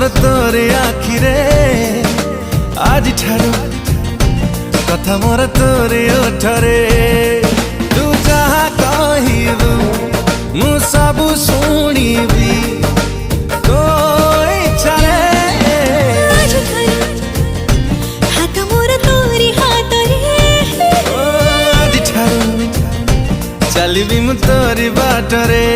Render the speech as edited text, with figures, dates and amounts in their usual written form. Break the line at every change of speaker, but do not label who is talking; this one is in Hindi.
मोर तोरे आखिरे आज ठारू कथा मोर तोरे ओठरे तू जहाँ कहबू मु सबु शुणिबी तो इच्छारे
हाथ मोर तोरी हातरे
आज ठारू चलिबी मु तोरी बाटरे।